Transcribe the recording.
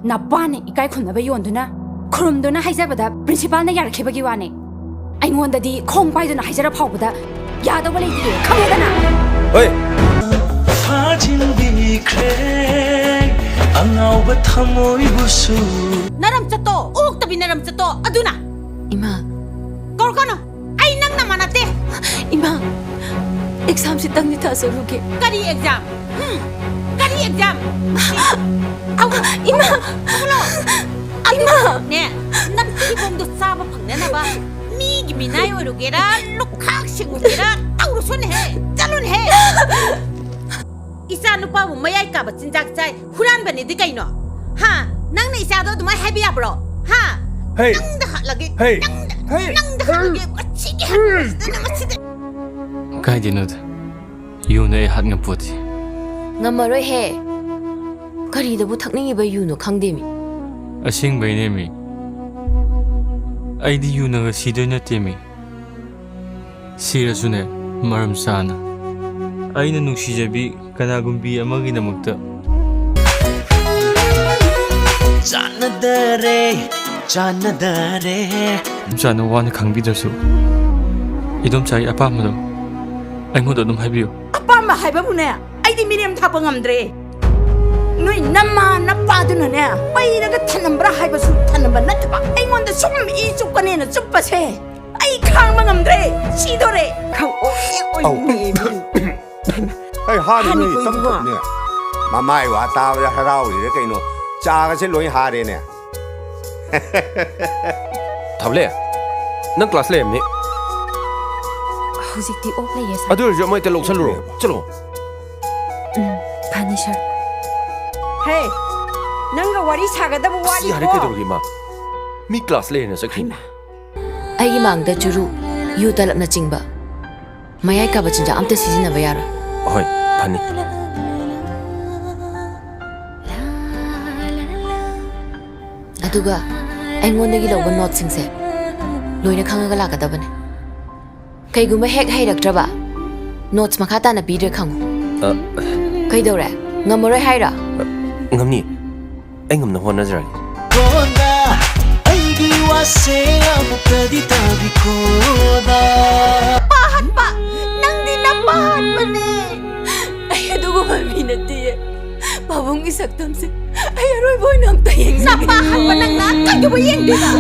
Napane ikai khunaba yonduna khurumduna haijabada principal na yarakibagi wane aingondadi khong paiduna haijara phawbada yadaba leiti khamedana oi fajin bikre angauba thamoi busu naram chato ok tabi naram chato aduna ima korkono ai nang na manate ima exam si tang ni thasaruge kari exam kari exam au ima ima ne nan ti bom do saba phangne na ba mi gi minai orugera lukhak singugera taurusun he chalun he isa nupa bu mayai ka ba chinjak chai huran bani di kaino ha nang ne isa do duma happy abro ha hey nang da lagi hey nang da lagi achigi na maside kai dinod yu ne hat ngam poti ngamaroi he kari da bu thakningi ba yu no khangde mi asing bai ne mi ai di yu na si do na te mi sira sune maram sana ai na nungsi jabi kana gumbi amagi namakta janadare sana wan khangbi dasu idom chai apa mado ai mo do dum habiyo apama haiba bune ai di miriam thapa ngamdre noi namma nappa duna ne pai raga thanambra haiba su thanamba natba ai ngonda sum I chukane na chuppa se ai khangma ngamdre sidore khang oi mi hey ha ni tam tam ne mamai wa ta ya harau ni kai no cha ga se loi ha de ne thable nang class le ni hojikti ok le yes adu jo mai te lok chalo chalo pani sir hey nanga wari saga da wari si hari ke do gi ma mi class le na sakhi ai gi mang da churu yu talak na chingba mayai ka ba chinja amta sijina ba yara hoi pani aduga aingonda gi loba not singse loina khanga ga la ka da bane kai gumba hek hai rak traba notes makata na bidre khangu kai dore ngamore haira ngamni ai ngamna hona jara koda ai di wase amukadi tabi koda pahan pa nang di na pahan pa ne ai adugo mami na tiye babong isaktam se ay aroy boy nam tayeng na pahan pa nang na kayo ba yeng di na